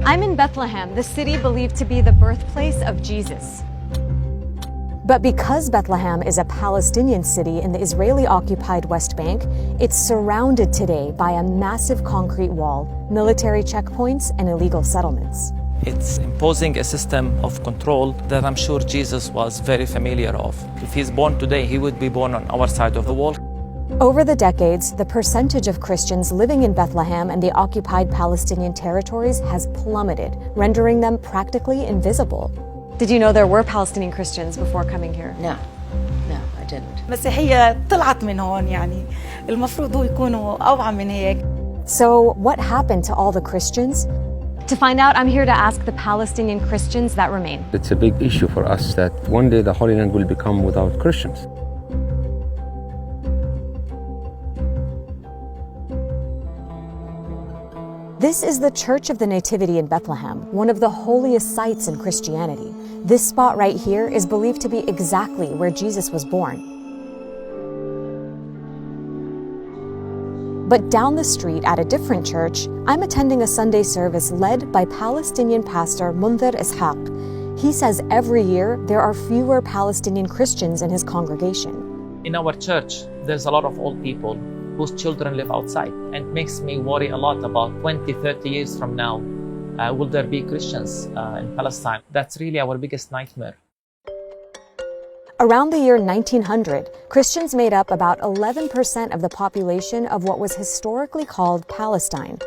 I'm in Bethlehem, the city believed to be the birthplace of Jesus. But because Bethlehem is a Palestinian city in the Israeli-occupied West Bank, it's surrounded today by a massive concrete wall, military checkpoints, and illegal settlements. It's imposing a system of control that I'm sure Jesus was very familiar of. If he's born today, he would be born on our side of the wall. Over the decades, the percentage of Christians living in Bethlehem and the occupied Palestinian territories has plummeted, rendering them practically invisible. Did you know there were Palestinian Christians before coming here? No, I didn't. المسيحية طلعت من هون يعني المفروض هو يكونوا أوعى من هيك. So what happened to all the Christians? To find out, I'm here to ask the Palestinian Christians that remain. It's a big issue for us that one day the Holy Land will become without Christians. This is the Church of the Nativity in Bethlehem, one of the holiest sites in Christianity. This spot right here is believed to be exactly where Jesus was born. But down the street at a different church, I'm attending a Sunday service led by Palestinian pastor Munthir Ishaq. He says every year there are fewer Palestinian Christians in his congregation. In our church, there's a lot of old people whose children live outside, and it makes me worry a lot about 20, 30 years from now. Will there be Christians in Palestine? That's really our biggest nightmare. Around the year 1900, Christians made up about 11% of the population of what was historically called Palestine.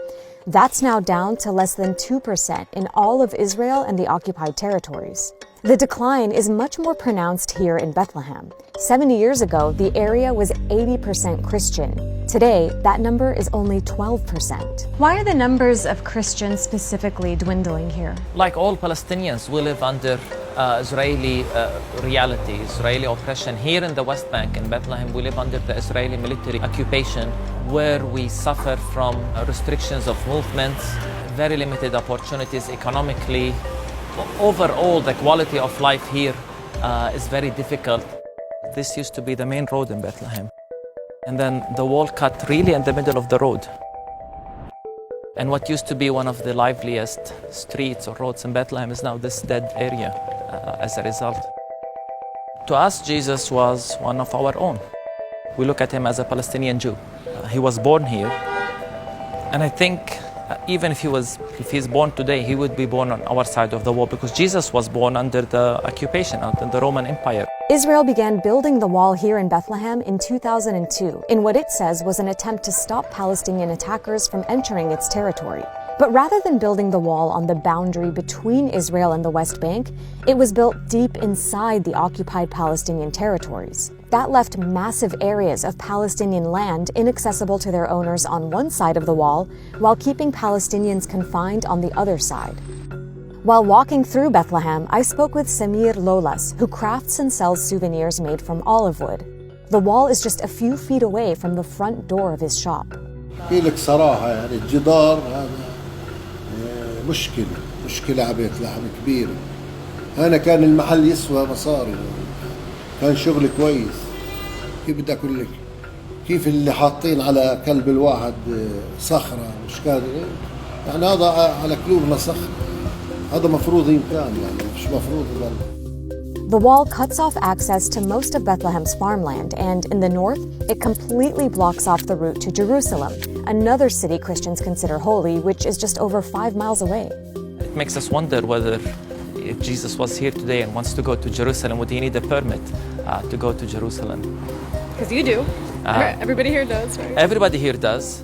That's now down to less than 2% in all of Israel and the occupied territories. The decline is much more pronounced here in Bethlehem. 70 years ago, the area was 80% Christian. Today, that number is only 12%. Why are the numbers of Christians specifically dwindling here? Like all Palestinians, we live under Israeli reality, Israeli oppression. Here in the West Bank, in Bethlehem, we live under the Israeli military occupation, where we suffer from restrictions of movements, very limited opportunities economically. Overall, the quality of life here is very difficult. This used to be the main road in Bethlehem. And then the wall cut really in the middle of the road. And what used to be one of the liveliest streets or roads in Bethlehem is now this dead area as a result. To us, Jesus was one of our own. We look at him as a Palestinian Jew. He was born here. And I think even if he's born today, he would be born on our side of the wall, because Jesus was born under the occupation, under the Roman Empire. Israel began building the wall here in Bethlehem in 2002 in what it says was an attempt to stop Palestinian attackers from entering its territory. But rather than building the wall on the boundary between Israel and the West Bank, it was built deep inside the occupied Palestinian territories. That left massive areas of Palestinian land inaccessible to their owners on one side of the wall, while keeping Palestinians confined on the other side. While walking through Bethlehem, I spoke with Samir Lolas, who crafts and sells souvenirs made from olive wood. The wall is just a few feet away from the front door of his shop. لك صراحة يعني الجدار هذا مشكلة على بيت لحم كبيرة. أنا كان المحل يسوى مصاري، كان شغل كويس. كيف بدي أقول لك؟ كيف اللي حاطين على كلب الواحد صخرة مش قادر، يعني هذا على قلوبنا صخرة. هذا مفروض يمكن يعني مش مفروض والله. The wall cuts off access to most of Bethlehem's farmland, and in the north, it completely blocks off the route to Jerusalem, another city Christians consider holy, which is just over 5 miles away. It makes us wonder whether if Jesus was here today and wants to go to Jerusalem, would he need a permit to go to Jerusalem? Because you do. Everybody here does, right? Everybody here does.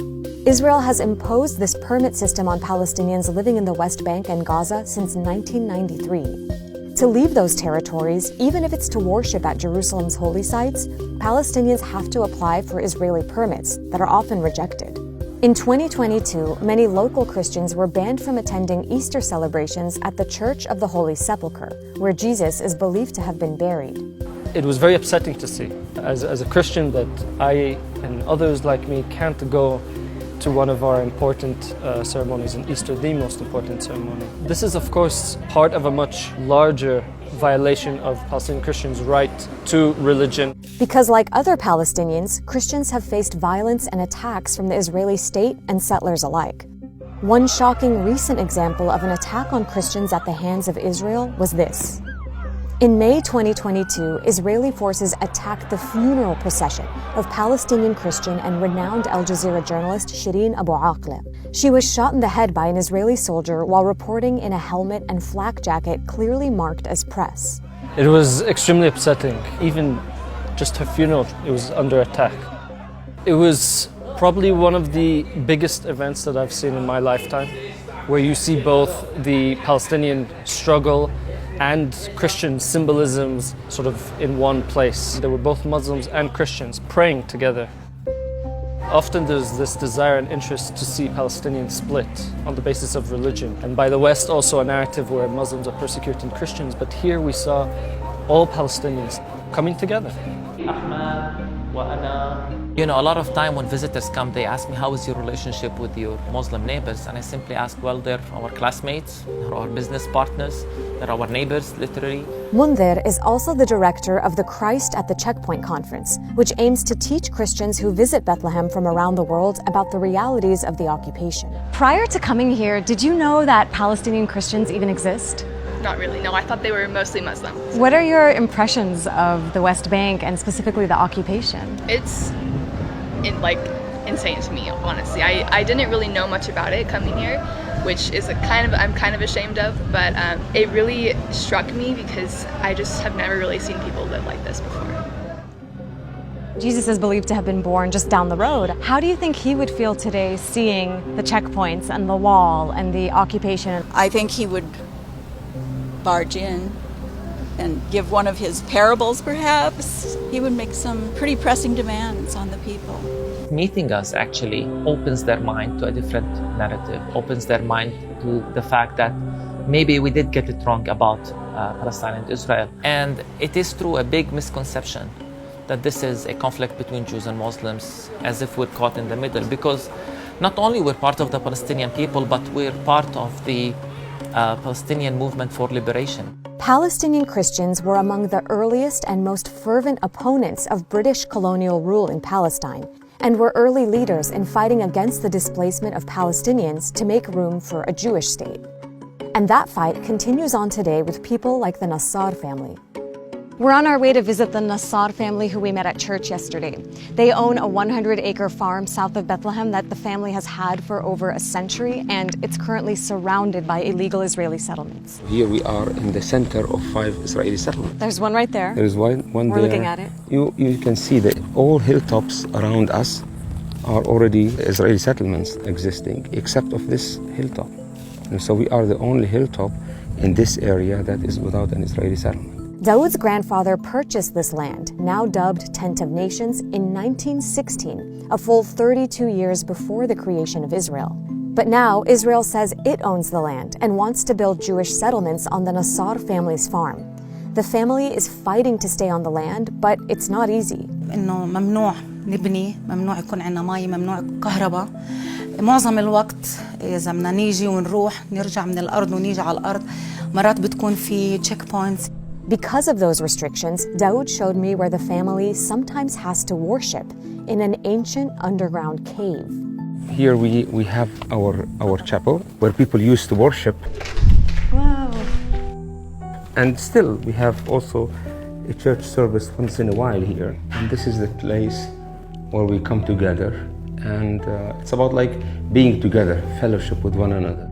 Israel has imposed this permit system on Palestinians living in the West Bank and Gaza since 1993. To leave those territories, even if it's to worship at Jerusalem's holy sites, Palestinians have to apply for Israeli permits that are often rejected. In 2022, many local Christians were banned from attending Easter celebrations at the Church of the Holy Sepulchre, where Jesus is believed to have been buried. It was very upsetting to see, as a Christian, that I and others like me can't go to one of our important ceremonies in Easter, the most important ceremony. This is, of course, part of a much larger violation of Palestinian Christians' right to religion. Because like other Palestinians, Christians have faced violence and attacks from the Israeli state and settlers alike. One shocking recent example of an attack on Christians at the hands of Israel was this. In May 2022, Israeli forces attacked the funeral procession of Palestinian Christian and renowned Al Jazeera journalist Shireen Abu Akleh. She was shot in the head by an Israeli soldier while reporting in a helmet and flak jacket clearly marked as press. It was extremely upsetting. Even just her funeral, it was under attack. It was probably one of the biggest events that I've seen in my lifetime, where you see both the Palestinian struggle and Christian symbolisms sort of in one place. They were both Muslims and Christians praying together. Often there's this desire and interest to see Palestinians split on the basis of religion. And by the West also a narrative where Muslims are persecuting Christians, but here we saw all Palestinians coming together. You know, a lot of time when visitors come, they ask me, how is your relationship with your Muslim neighbors? And I simply ask, well, they're our classmates, they're our business partners, they're our neighbors, literally. Mundir is also the director of the Christ at the Checkpoint Conference, which aims to teach Christians who visit Bethlehem from around the world about the realities of the occupation. Prior to coming here, did you know that Palestinian Christians even exist? Not really, no. I thought they were mostly Muslim. What are your impressions of the West Bank and specifically the occupation? It's insane to me, honestly. I didn't really know much about it coming here, which is I'm kind of ashamed of, but it really struck me because I just have never really seen people live like this before. Jesus is believed to have been born just down the road. How do you think he would feel today seeing the checkpoints and the wall and the occupation? I think he would barge in and give one of his parables, perhaps. He would make some pretty pressing demands on the people. Meeting us actually opens their mind to a different narrative, opens their mind to the fact that maybe we did get it wrong about Palestine and Israel. And it is through a big misconception that this is a conflict between Jews and Muslims, as if we're caught in the middle, because not only we're part of the Palestinian people, but we're part of the Palestinian movement for liberation. Palestinian Christians were among the earliest and most fervent opponents of British colonial rule in Palestine, and were early leaders in fighting against the displacement of Palestinians to make room for a Jewish state. And that fight continues on today with people like the Nassar family. We're on our way to visit the Nassar family who we met at church yesterday. They own a 100-acre farm south of Bethlehem that the family has had for over a century, and it's currently surrounded by illegal Israeli settlements. Here we are in the center of 5 Israeli settlements. There's one right there. There is one We're there. looking at it. You can see that all hilltops around us are already Israeli settlements existing, except of this hilltop. And so we are the only hilltop in this area that is without an Israeli settlement. Dawood's grandfather purchased this land, now dubbed Tent of Nations, in 1916, a full 32 years before the creation of Israel. But now Israel says it owns the land and wants to build Jewish settlements on the Nassar family's farm. The family is fighting to stay on the land, but it's not easy. إنه ممنوع نبني، ممنوع يكون عندنا مي، ممنوع كهرباء. معظم الوقت إذا بدنا نيجي ونروح نرجع من الأرض ونيجي على الأرض، مرات بتكون في check points. Because of those restrictions, Dawood showed me where the family sometimes has to worship in an ancient underground cave. Here we have our chapel where people used to worship. Wow. And still we have also a church service once in a while here. And this is the place where we come together. And it's about like being together, fellowship with one another.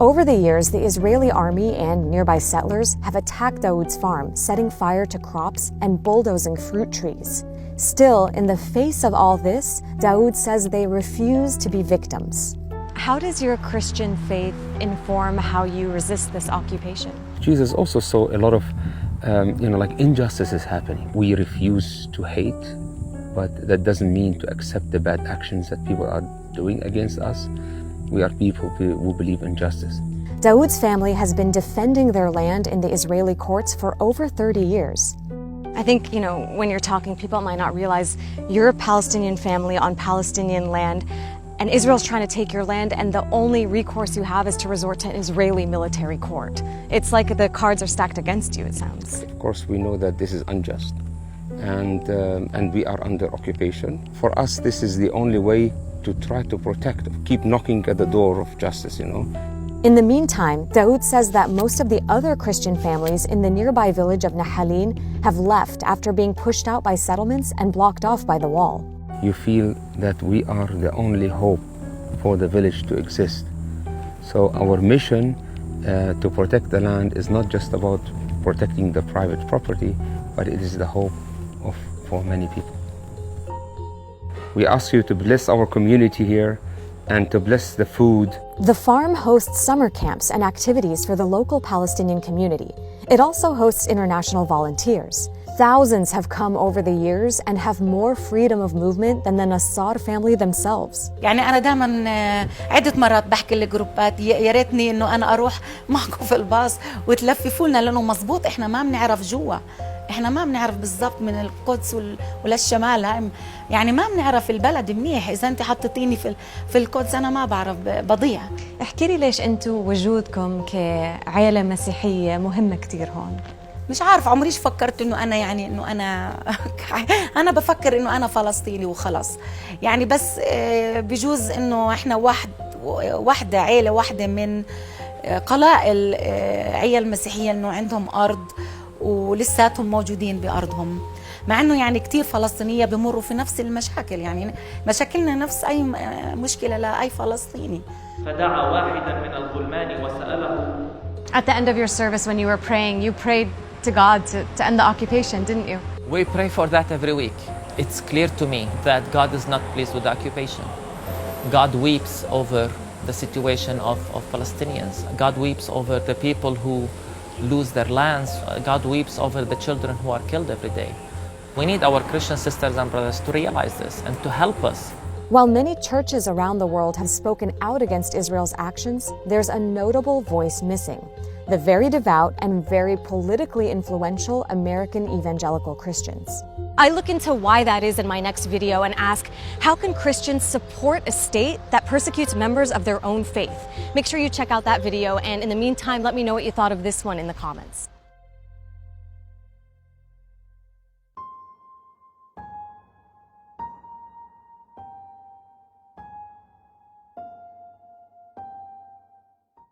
Over the years, the Israeli army and nearby settlers have attacked Dawood's farm, setting fire to crops and bulldozing fruit trees. Still, in the face of all this, Dawood says they refuse to be victims. How does your Christian faith inform how you resist this occupation? Jesus also saw a lot of, like injustices happening. We refuse to hate, but that doesn't mean to accept the bad actions that people are doing against us. We are people who believe in justice. Dawood's family has been defending their land in the Israeli courts for over 30 years. I think, when you're talking, people might not realize you're a Palestinian family on Palestinian land, and Israel's trying to take your land, and the only recourse you have is to resort to an Israeli military court. It's like the cards are stacked against you, it sounds. Of course, we know that this is unjust, and we are under occupation. For us, this is the only way to try to protect, keep knocking at the door of justice, you know. In the meantime, Daoud says that most of the other Christian families in the nearby village of Nahalin have left after being pushed out by settlements and blocked off by the wall. You feel that we are the only hope for the village to exist. So our mission to protect the land is not just about protecting the private property, but it is the hope for many people. We ask you to bless our community here and to bless the food. The farm hosts summer camps and activities for the local Palestinian community. It also hosts international volunteers. Thousands have come over the years and have more freedom of movement than the Nassar family themselves. يعني أنا دائما عدة مرات بحكي للجروبات يا ريتني إنه أنا أروح معكم في الباص وتلففوا لنا لأنه مزبوط إحنا ما بنعرف جوا. إحنا ما بنعرف بالضبط من القدس ولا الشمال يعني ما بنعرف البلد منيح. إذا أنت حطيتيني في القدس أنا ما بعرف بضيع. احكي لي ليش أنتوا وجودكم كعائلة مسيحية مهمة كتير هون؟ مش عارف عمريش فكرت إنه أنا يعني إنه أنا بفكر إنه أنا فلسطيني وخلاص يعني بس بجوز إنه إحنا واحدة عائلة واحدة من قلائل عيال مسيحية إنه عندهم أرض ولساتهم موجودين بأرضهم مع أنه يعني كتير فلسطينية بمروا في نفس المشاكل يعني مشاكلنا نفس أي مشكلة لأي فلسطيني. فدعا واحدا من الغلمان وسأله. At the end of your service when you were praying, you prayed to God to end the occupation, didn't you? We pray for that every week. It's clear to me that God is not pleased with the occupation. God weeps over the situation of Palestinians. God weeps over the people who lose their lands. God weeps over the children who are killed every day. We need our Christian sisters and brothers to realize this and to help us. While many churches around the world have spoken out against Israel's actions, there's a notable voice missing: the very devout and very politically influential American evangelical Christians. I look into why that is in my next video and ask, how can Christians support a state that persecutes members of their own faith? Make sure you check out that video, and in the meantime, let me know what you thought of this one in the comments.